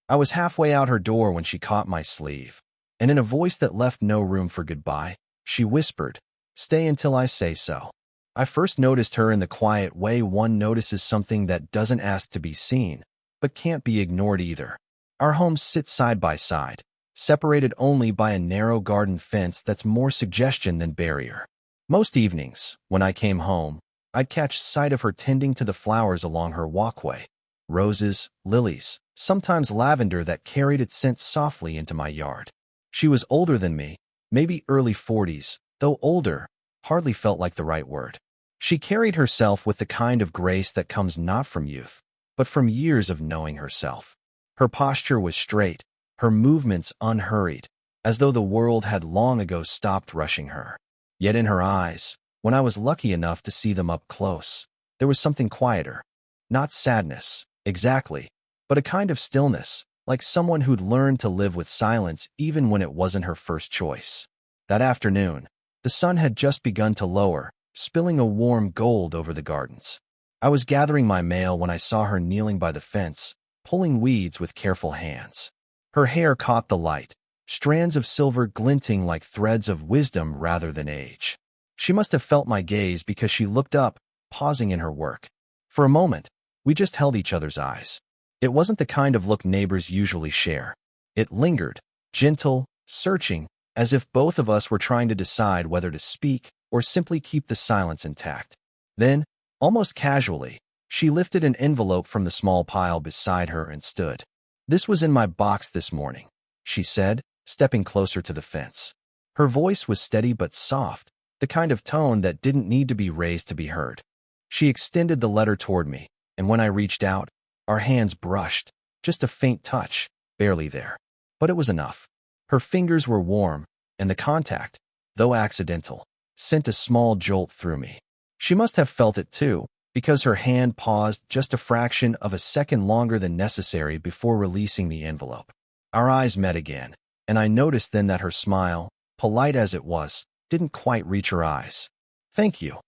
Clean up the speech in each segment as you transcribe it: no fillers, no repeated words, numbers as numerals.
I was halfway out her door when she caught my sleeve, and in a voice that left no room for goodbye, she whispered, "Stay until I say so." I first noticed her in the quiet way one notices something that doesn't ask to be seen, but can't be ignored either. Our homes sit side by side, separated only by a narrow garden fence that's more suggestion than barrier. Most evenings, when I came home, I'd catch sight of her tending to the flowers along her walkway. Roses, lilies, sometimes lavender that carried its scent softly into my yard. She was older than me, maybe early 40s, though older hardly felt like the right word. She carried herself with the kind of grace that comes not from youth, but from years of knowing herself. Her posture was straight, her movements unhurried, as though the world had long ago stopped rushing her. Yet in her eyes, when I was lucky enough to see them up close, there was something quieter. Not sadness, exactly, but a kind of stillness, like someone who'd learned to live with silence even when it wasn't her first choice. That afternoon, the sun had just begun to lower, spilling a warm gold over the gardens. I was gathering my mail when I saw her kneeling by the fence, pulling weeds with careful hands. Her hair caught the light, strands of silver glinting like threads of wisdom rather than age. She must have felt my gaze because she looked up, pausing in her work. For a moment, we just held each other's eyes. It wasn't the kind of look neighbors usually share. It lingered, gentle, searching, as if both of us were trying to decide whether to speak or simply keep the silence intact. Then, almost casually, she lifted an envelope from the small pile beside her and stood. "This was in my box this morning," she said, stepping closer to the fence. Her voice was steady but soft, the kind of tone that didn't need to be raised to be heard. She extended the letter toward me, and when I reached out, our hands brushed, just a faint touch, barely there. But it was enough. Her fingers were warm, and the contact, though accidental, sent a small jolt through me. She must have felt it too, because her hand paused just a fraction of a second longer than necessary before releasing the envelope. Our eyes met again, and I noticed then that her smile, polite as it was, didn't quite reach her eyes. "Thank you,"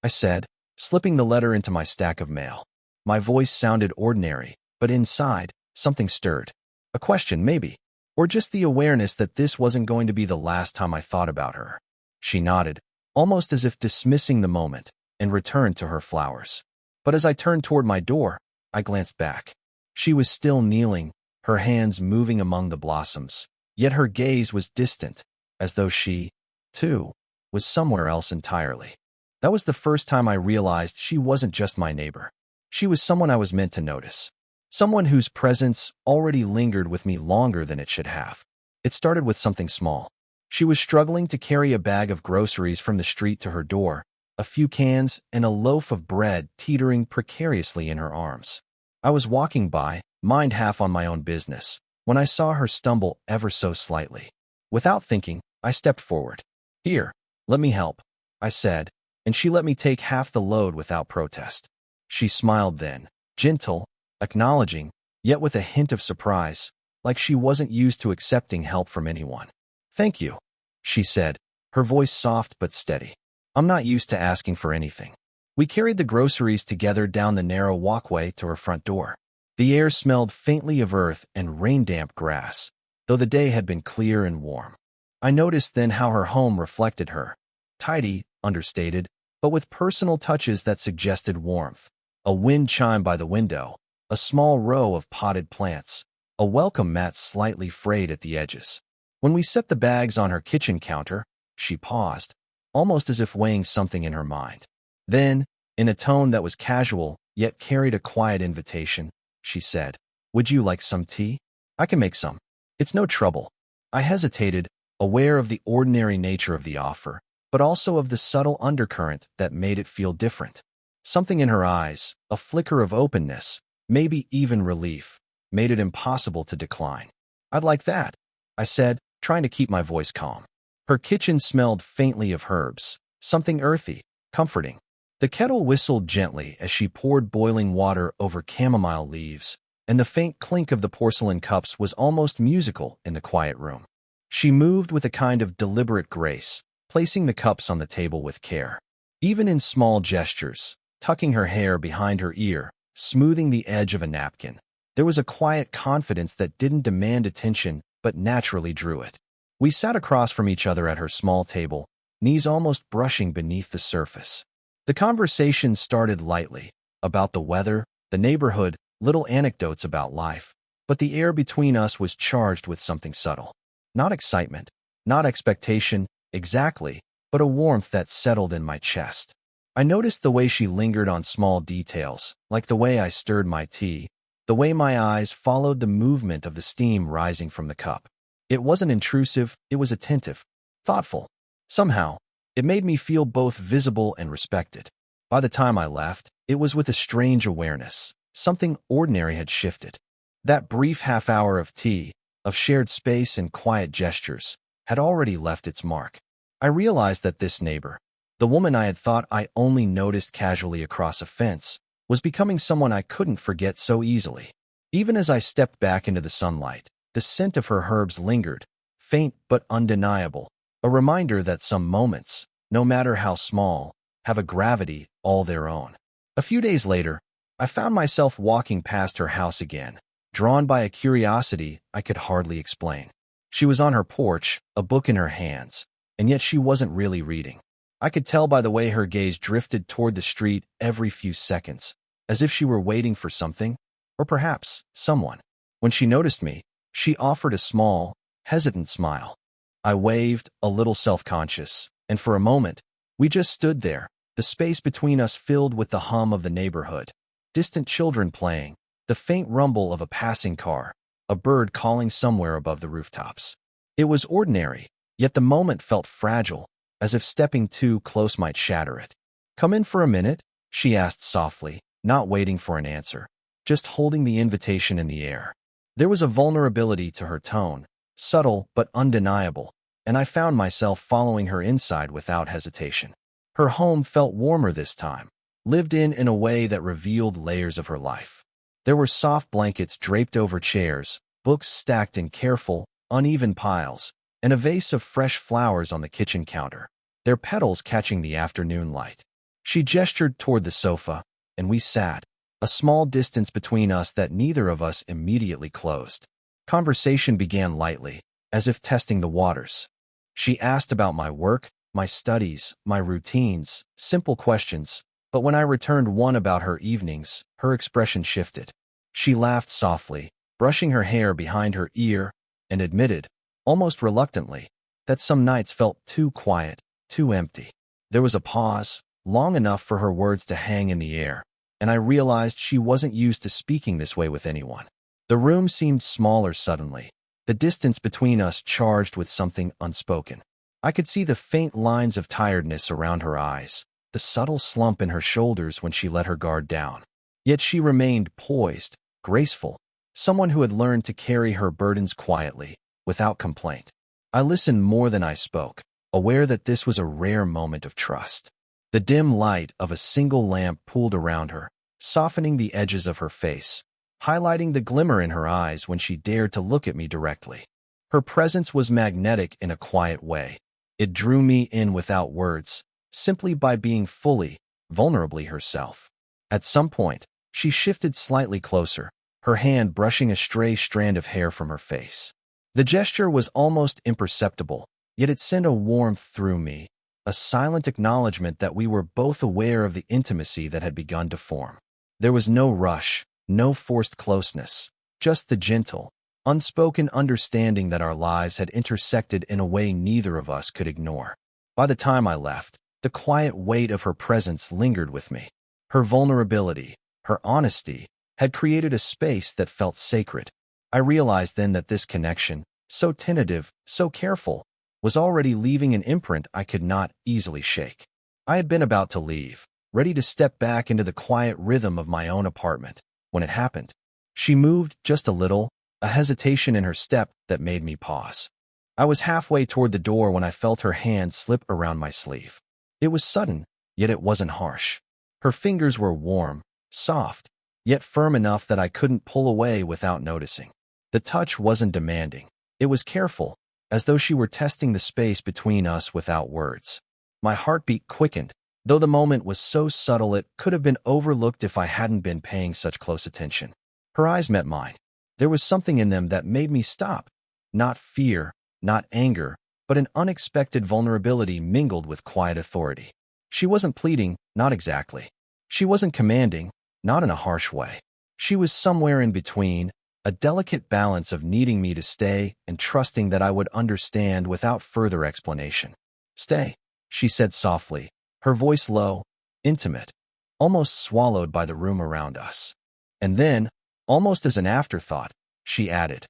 I said, slipping the letter into my stack of mail. My voice sounded ordinary, but inside, something stirred. A question, maybe, or just the awareness that this wasn't going to be the last time I thought about her. She nodded, almost as if dismissing the moment, and returned to her flowers. But as I turned toward my door, I glanced back. She was still kneeling, her hands moving among the blossoms, yet her gaze was distant, as though she, too, was somewhere else entirely. That was the first time I realized she wasn't just my neighbor. She was someone I was meant to notice. Someone whose presence already lingered with me longer than it should have. It started with something small. She was struggling to carry a bag of groceries from the street to her door, a few cans and a loaf of bread teetering precariously in her arms. I was walking by, mind half on my own business, when I saw her stumble ever so slightly. Without thinking, I stepped forward. "Here, let me help," I said, and she let me take half the load without protest. She smiled then, gentle, acknowledging, yet with a hint of surprise, like she wasn't used to accepting help from anyone. "Thank you," she said, her voice soft but steady. "I'm not used to asking for anything." We carried the groceries together down the narrow walkway to her front door. The air smelled faintly of earth and rain-damp grass, though the day had been clear and warm. I noticed then how her home reflected her. Tidy, understated, but with personal touches that suggested warmth. A wind chime by the window, a small row of potted plants, a welcome mat slightly frayed at the edges. When we set the bags on her kitchen counter, she paused, almost as if weighing something in her mind. Then, in a tone that was casual, yet carried a quiet invitation, she said, "Would you like some tea? I can make some. It's no trouble." I hesitated, aware of the ordinary nature of the offer, but also of the subtle undercurrent that made it feel different. Something in her eyes, a flicker of openness, maybe even relief, made it impossible to decline. "I'd like that," I said, trying to keep my voice calm. Her kitchen smelled faintly of herbs, something earthy, comforting. The kettle whistled gently as she poured boiling water over chamomile leaves, and the faint clink of the porcelain cups was almost musical in the quiet room. She moved with a kind of deliberate grace, placing the cups on the table with care. Even in small gestures, tucking her hair behind her ear, smoothing the edge of a napkin, There was a quiet confidence that didn't demand attention but naturally drew it. We sat across from each other at her small table, knees almost brushing beneath the surface. The conversation started lightly, about the weather, the neighborhood, little anecdotes about life, but the air between us was charged with something subtle. Not excitement, not expectation, exactly, but a warmth that settled in my chest. I noticed the way she lingered on small details, like the way I stirred my tea, the way my eyes followed the movement of the steam rising from the cup. It wasn't intrusive, it was attentive, thoughtful. Somehow, it made me feel both visible and respected. By the time I left, it was with a strange awareness. Something ordinary had shifted. That brief half-hour of tea, of shared space and quiet gestures, had already left its mark. I realized that this neighbor, the woman I had thought I only noticed casually across a fence, was becoming someone I couldn't forget so easily. Even as I stepped back into the sunlight, the scent of her herbs lingered, faint but undeniable, a reminder that some moments, no matter how small, have a gravity all their own. A few days later, I found myself walking past her house again, drawn by a curiosity I could hardly explain. She was on her porch, a book in her hands, and yet she wasn't really reading. I could tell by the way her gaze drifted toward the street every few seconds, as if she were waiting for something, or perhaps someone. When she noticed me, she offered a small, hesitant smile. I waved, a little self-conscious, and for a moment, we just stood there, the space between us filled with the hum of the neighborhood, distant children playing, the faint rumble of a passing car, a bird calling somewhere above the rooftops. It was ordinary, yet the moment felt fragile, as if stepping too close might shatter it. "Come in for a minute?" she asked softly, not waiting for an answer, just holding the invitation in the air. There was a vulnerability to her tone, subtle but undeniable, and I found myself following her inside without hesitation. Her home felt warmer this time, lived in a way that revealed layers of her life. There were soft blankets draped over chairs, books stacked in careful, uneven piles, and a vase of fresh flowers on the kitchen counter, their petals catching the afternoon light. She gestured toward the sofa, and we sat, a small distance between us that neither of us immediately closed. Conversation began lightly, as if testing the waters. She asked about my work, my studies, my routines, simple questions, but when I returned one about her evenings, her expression shifted. She laughed softly, brushing her hair behind her ear, and admitted, almost reluctantly, that some nights felt too quiet, too empty. There was a pause, long enough for her words to hang in the air, and I realized she wasn't used to speaking this way with anyone. The room seemed smaller suddenly, the distance between us charged with something unspoken. I could see the faint lines of tiredness around her eyes, the subtle slump in her shoulders when she let her guard down. Yet she remained poised, graceful, someone who had learned to carry her burdens quietly, without complaint. I listened more than I spoke, aware that this was a rare moment of trust. The dim light of a single lamp pooled around her, softening the edges of her face, highlighting the glimmer in her eyes when she dared to look at me directly. Her presence was magnetic in a quiet way. It drew me in without words, simply by being fully, vulnerably herself. At some point, she shifted slightly closer, her hand brushing a stray strand of hair from her face. The gesture was almost imperceptible, yet it sent a warmth through me, a silent acknowledgement that we were both aware of the intimacy that had begun to form. There was no rush, no forced closeness, just the gentle, unspoken understanding that our lives had intersected in a way neither of us could ignore. By the time I left, the quiet weight of her presence lingered with me. Her vulnerability, her honesty, had created a space that felt sacred. I realized then that this connection, so tentative, so careful, was already leaving an imprint I could not easily shake. I had been about to leave, ready to step back into the quiet rhythm of my own apartment, when it happened. She moved just a little, a hesitation in her step that made me pause. I was halfway toward the door when I felt her hand slip around my sleeve. It was sudden, yet it wasn't harsh. Her fingers were warm, soft, yet firm enough that I couldn't pull away without noticing. The touch wasn't demanding. It was careful, as though she were testing the space between us without words. My heartbeat quickened, though the moment was so subtle it could have been overlooked if I hadn't been paying such close attention. Her eyes met mine. There was something in them that made me stop. Not fear, not anger, but an unexpected vulnerability mingled with quiet authority. She wasn't pleading, not exactly. She wasn't commanding, not in a harsh way. She was somewhere in between, a delicate balance of needing me to stay and trusting that I would understand without further explanation. "Stay," she said softly, her voice low, intimate, almost swallowed by the room around us. And then, almost as an afterthought, she added,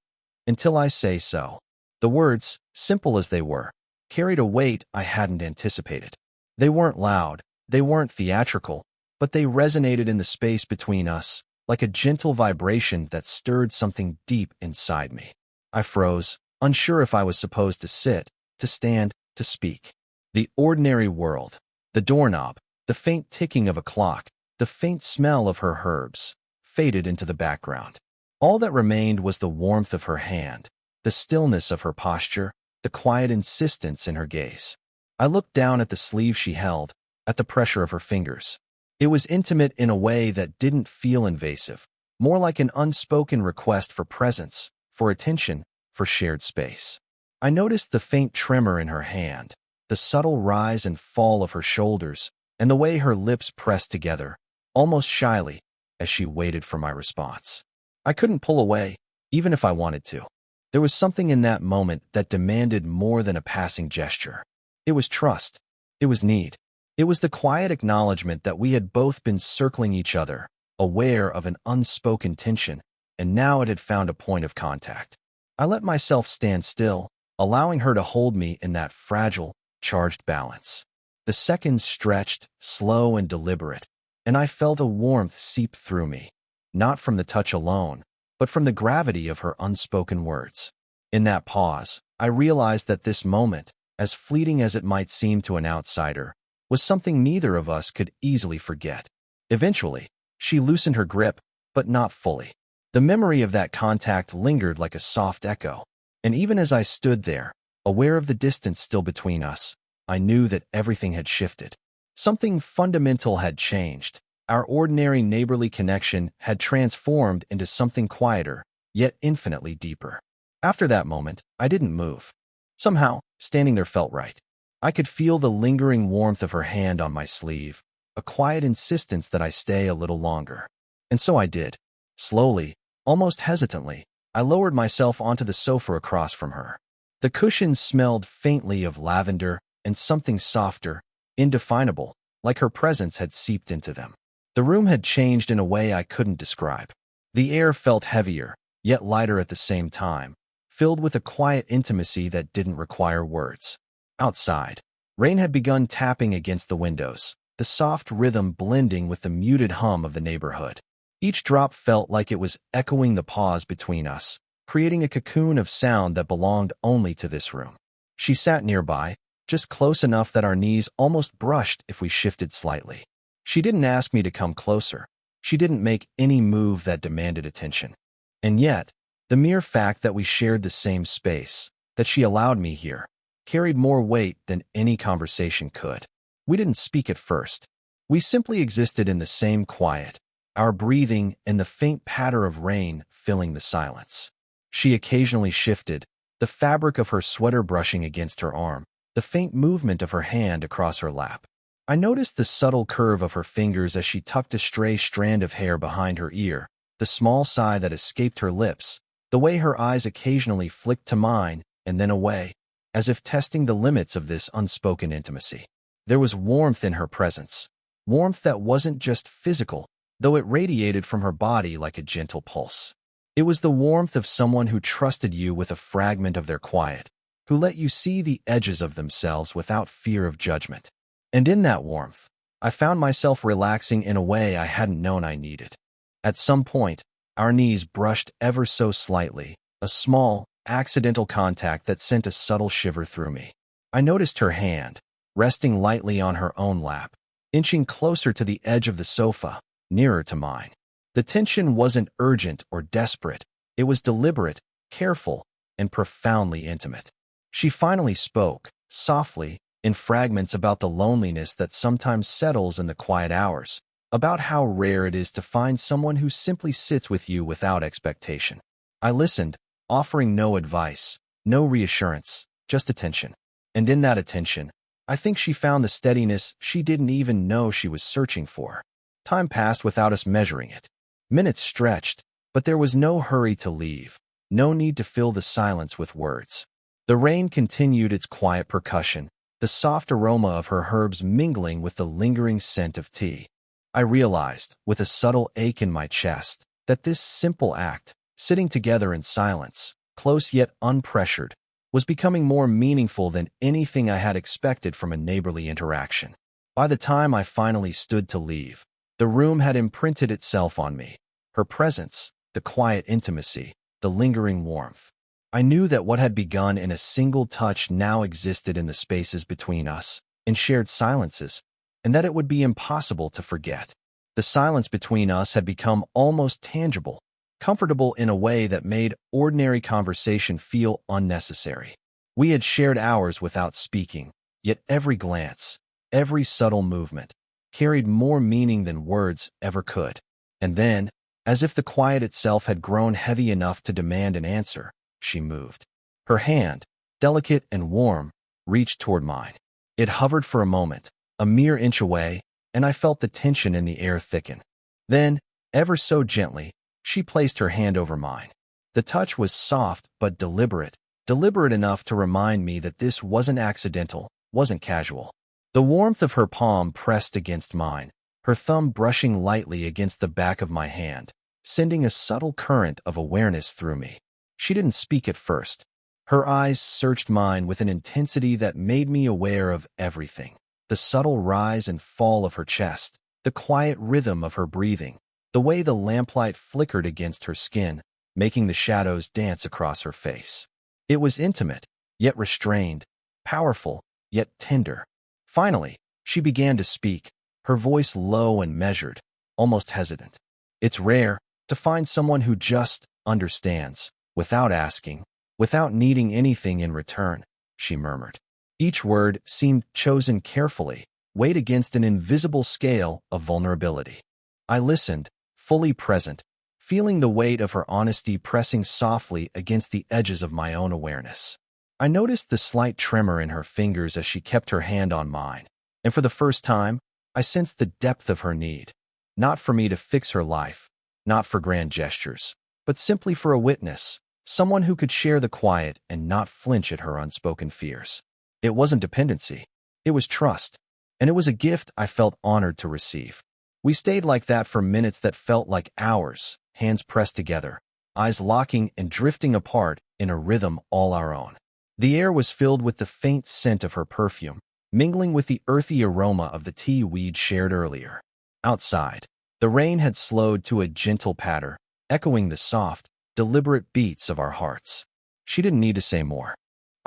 "Until I say so." The words, simple as they were, carried a weight I hadn't anticipated. They weren't loud, they weren't theatrical, but they resonated in the space between us, like a gentle vibration that stirred something deep inside me. I froze, unsure if I was supposed to sit, to stand, to speak. The ordinary world, the doorknob, the faint ticking of a clock, the faint smell of her herbs, faded into the background. All that remained was the warmth of her hand, the stillness of her posture, the quiet insistence in her gaze. I looked down at the sleeve she held, at the pressure of her fingers. It was intimate in a way that didn't feel invasive, more like an unspoken request for presence, for attention, for shared space. I noticed the faint tremor in her hand, the subtle rise and fall of her shoulders, and the way her lips pressed together, almost shyly, as she waited for my response. I couldn't pull away, even if I wanted to. There was something in that moment that demanded more than a passing gesture. It was trust. It was need. It was the quiet acknowledgement that we had both been circling each other, aware of an unspoken tension, and now it had found a point of contact. I let myself stand still, allowing her to hold me in that fragile, charged balance. The seconds stretched, slow and deliberate, and I felt a warmth seep through me, not from the touch alone, but from the gravity of her unspoken words. In that pause, I realized that this moment, as fleeting as it might seem to an outsider, was something neither of us could easily forget. Eventually, she loosened her grip, but not fully. The memory of that contact lingered like a soft echo, and even as I stood there, aware of the distance still between us, I knew that everything had shifted. Something fundamental had changed. Our ordinary neighborly connection had transformed into something quieter, yet infinitely deeper. After that moment, I didn't move. Somehow, standing there felt right. I could feel the lingering warmth of her hand on my sleeve, a quiet insistence that I stay a little longer. And so I did. Slowly, almost hesitantly, I lowered myself onto the sofa across from her. The cushions smelled faintly of lavender and something softer, indefinable, like her presence had seeped into them. The room had changed in a way I couldn't describe. The air felt heavier, yet lighter at the same time, filled with a quiet intimacy that didn't require words. Outside, rain had begun tapping against the windows, the soft rhythm blending with the muted hum of the neighborhood. Each drop felt like it was echoing the pause between us, creating a cocoon of sound that belonged only to this room. She sat nearby, just close enough that our knees almost brushed if we shifted slightly. She didn't ask me to come closer. She didn't make any move that demanded attention. And yet, the mere fact that we shared the same space, that she allowed me here, carried more weight than any conversation could. We didn't speak at first. We simply existed in the same quiet, our breathing and the faint patter of rain filling the silence. She occasionally shifted, the fabric of her sweater brushing against her arm, the faint movement of her hand across her lap. I noticed the subtle curve of her fingers as she tucked a stray strand of hair behind her ear, the small sigh that escaped her lips, the way her eyes occasionally flicked to mine and then away, as if testing the limits of this unspoken intimacy. There was warmth in her presence, warmth that wasn't just physical, though it radiated from her body like a gentle pulse. It was the warmth of someone who trusted you with a fragment of their quiet, who let you see the edges of themselves without fear of judgment. And in that warmth, I found myself relaxing in a way I hadn't known I needed. At some point, our knees brushed ever so slightly, a small, accidental contact that sent a subtle shiver through me. I noticed her hand, resting lightly on her own lap, inching closer to the edge of the sofa, nearer to mine. The tension wasn't urgent or desperate. It was deliberate, careful, and profoundly intimate. She finally spoke, softly, in fragments about the loneliness that sometimes settles in the quiet hours, about how rare it is to find someone who simply sits with you without expectation. I listened, offering no advice, no reassurance, just attention. And in that attention, I think she found the steadiness she didn't even know she was searching for. Time passed without us measuring it. Minutes stretched, but there was no hurry to leave, no need to fill the silence with words. The rain continued its quiet percussion, the soft aroma of her herbs mingling with the lingering scent of tea. I realized, with a subtle ache in my chest, that this simple act, sitting together in silence, close yet unpressured, was becoming more meaningful than anything I had expected from a neighborly interaction. By the time I finally stood to leave, the room had imprinted itself on me. Her presence, the quiet intimacy, the lingering warmth. I knew that what had begun in a single touch now existed in the spaces between us, in shared silences, and that it would be impossible to forget. The silence between us had become almost tangible, comfortable in a way that made ordinary conversation feel unnecessary. We had shared hours without speaking, yet every glance, every subtle movement, carried more meaning than words ever could. And then, as if the quiet itself had grown heavy enough to demand an answer, she moved. Her hand, delicate and warm, reached toward mine. It hovered for a moment, a mere inch away, and I felt the tension in the air thicken. Then, ever so gently, she placed her hand over mine. The touch was soft but deliberate enough to remind me that this wasn't accidental, wasn't casual. The warmth of her palm pressed against mine, her thumb brushing lightly against the back of my hand, sending a subtle current of awareness through me. She didn't speak at first. Her eyes searched mine with an intensity that made me aware of everything. The subtle rise and fall of her chest, the quiet rhythm of her breathing, the way the lamplight flickered against her skin, making the shadows dance across her face. It was intimate, yet restrained, powerful, yet tender. Finally, she began to speak, her voice low and measured, almost hesitant. It's rare to find someone who just understands, without asking, without needing anything in return, she murmured. Each word seemed chosen carefully, weighed against an invisible scale of vulnerability. I listened, fully present, feeling the weight of her honesty pressing softly against the edges of my own awareness. I noticed the slight tremor in her fingers as she kept her hand on mine, and for the first time, I sensed the depth of her need. Not for me to fix her life, not for grand gestures, but simply for a witness, someone who could share the quiet and not flinch at her unspoken fears. It wasn't dependency, it was trust, and it was a gift I felt honored to receive. We stayed like that for minutes that felt like hours, hands pressed together, eyes locking and drifting apart in a rhythm all our own. The air was filled with the faint scent of her perfume, mingling with the earthy aroma of the tea we'd shared earlier. Outside, the rain had slowed to a gentle patter, echoing the soft, deliberate beats of our hearts. She didn't need to say more.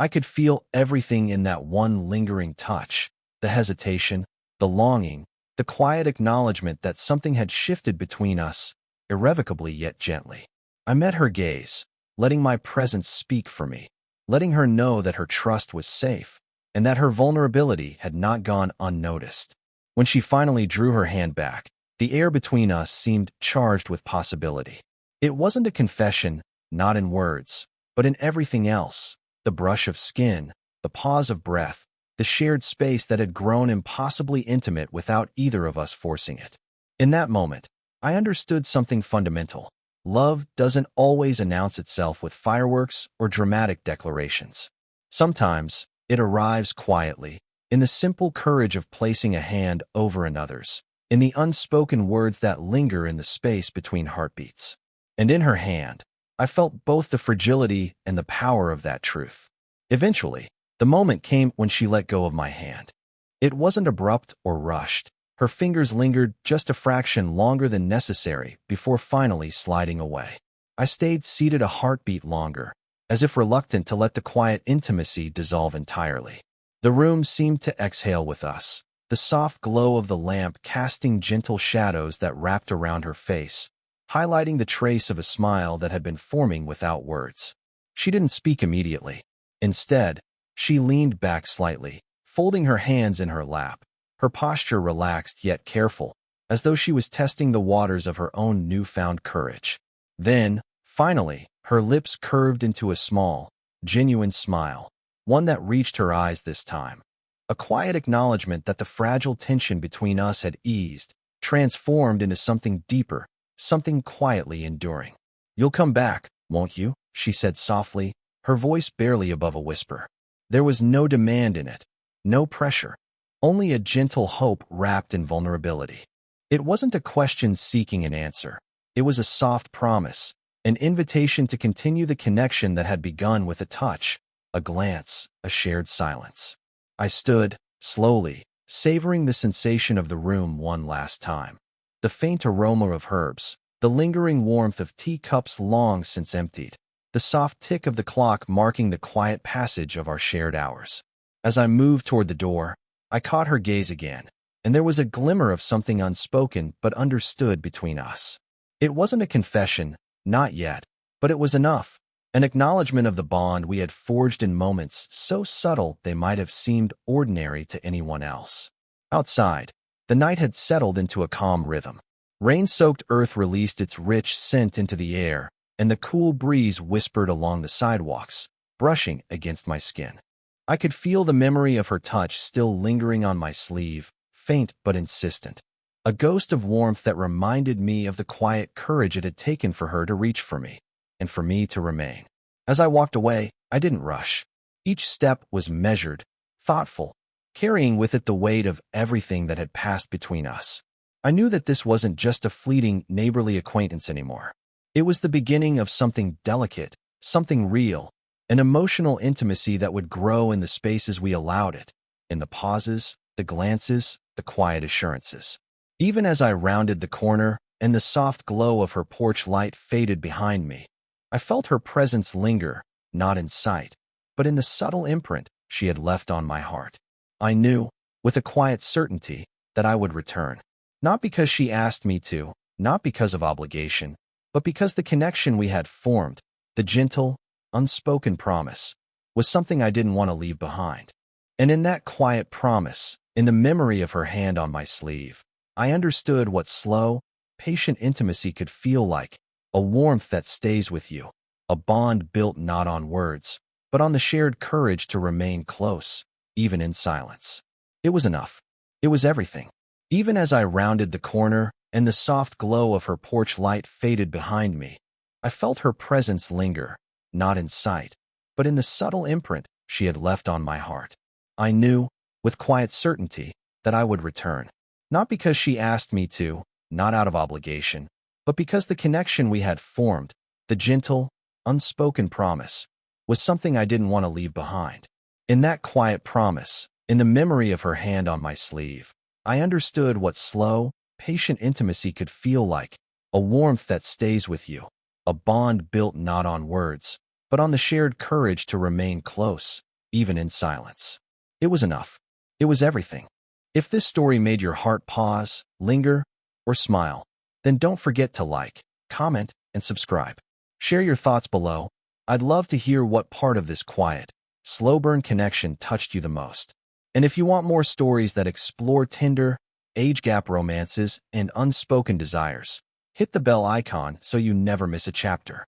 I could feel everything in that one lingering touch, the hesitation, the longing, the quiet acknowledgement that something had shifted between us, irrevocably yet gently. I met her gaze, letting my presence speak for me, letting her know that her trust was safe, and that her vulnerability had not gone unnoticed. When she finally drew her hand back, the air between us seemed charged with possibility. It wasn't a confession, not in words, but in everything else. The brush of skin, the pause of breath, the shared space that had grown impossibly intimate without either of us forcing it. In that moment, I understood something fundamental. Love doesn't always announce itself with fireworks or dramatic declarations. Sometimes, it arrives quietly, in the simple courage of placing a hand over another's, in the unspoken words that linger in the space between heartbeats. And in her hand, I felt both the fragility and the power of that truth. Eventually, the moment came when she let go of my hand. It wasn't abrupt or rushed. Her fingers lingered just a fraction longer than necessary before finally sliding away. I stayed seated a heartbeat longer, as if reluctant to let the quiet intimacy dissolve entirely. The room seemed to exhale with us, the soft glow of the lamp casting gentle shadows that wrapped around her face, highlighting the trace of a smile that had been forming without words. She didn't speak immediately. Instead, she leaned back slightly, folding her hands in her lap, her posture relaxed yet careful, as though she was testing the waters of her own newfound courage. Then, finally, her lips curved into a small, genuine smile, one that reached her eyes this time. A quiet acknowledgement that the fragile tension between us had eased, transformed into something deeper, something quietly enduring. "You'll come back, won't you?" she said softly, her voice barely above a whisper. There was no demand in it, no pressure, only a gentle hope wrapped in vulnerability. It wasn't a question seeking an answer. It was a soft promise, an invitation to continue the connection that had begun with a touch, a glance, a shared silence. I stood, slowly, savoring the sensation of the room one last time. The faint aroma of herbs, the lingering warmth of teacups long since emptied, the soft tick of the clock marking the quiet passage of our shared hours. As I moved toward the door, I caught her gaze again, and there was a glimmer of something unspoken but understood between us. It wasn't a confession, not yet, but it was enough. An acknowledgement of the bond we had forged in moments so subtle they might have seemed ordinary to anyone else. Outside, the night had settled into a calm rhythm. Rain-soaked earth released its rich scent into the air, and the cool breeze whispered along the sidewalks, brushing against my skin. I could feel the memory of her touch still lingering on my sleeve, faint but insistent. A ghost of warmth that reminded me of the quiet courage it had taken for her to reach for me, and for me to remain. As I walked away, I didn't rush. Each step was measured, thoughtful, carrying with it the weight of everything that had passed between us. I knew that this wasn't just a fleeting, neighborly acquaintance anymore. It was the beginning of something delicate, something real, an emotional intimacy that would grow in the spaces we allowed it, in the pauses, the glances, the quiet assurances. Even as I rounded the corner and the soft glow of her porch light faded behind me, I felt her presence linger, not in sight, but in the subtle imprint she had left on my heart. I knew, with a quiet certainty, that I would return. Not because she asked me to, not because of obligation, but because the connection we had formed, the gentle, unspoken promise, was something I didn't want to leave behind. And in that quiet promise, in the memory of her hand on my sleeve, I understood what slow, patient intimacy could feel like, a warmth that stays with you, a bond built not on words, but on the shared courage to remain close, even in silence. It was enough. It was everything. Even as I rounded the corner and the soft glow of her porch light faded behind me, I felt her presence linger, not in sight, but in the subtle imprint she had left on my heart. I knew, with quiet certainty, that I would return. Not because she asked me to, not out of obligation, but because the connection we had formed, the gentle, unspoken promise, was something I didn't want to leave behind. In that quiet promise, in the memory of her hand on my sleeve, I understood what slow, patient intimacy could feel like, a warmth that stays with you, a bond built not on words, but on the shared courage to remain close, even in silence. It was enough. It was everything. If this story made your heart pause, linger, or smile, then don't forget to like, comment, and subscribe. Share your thoughts below. I'd love to hear what part of this quiet, slow burn connection touched you the most. And if you want more stories that explore tender, age gap romances and unspoken desires, hit the bell icon so you never miss a chapter.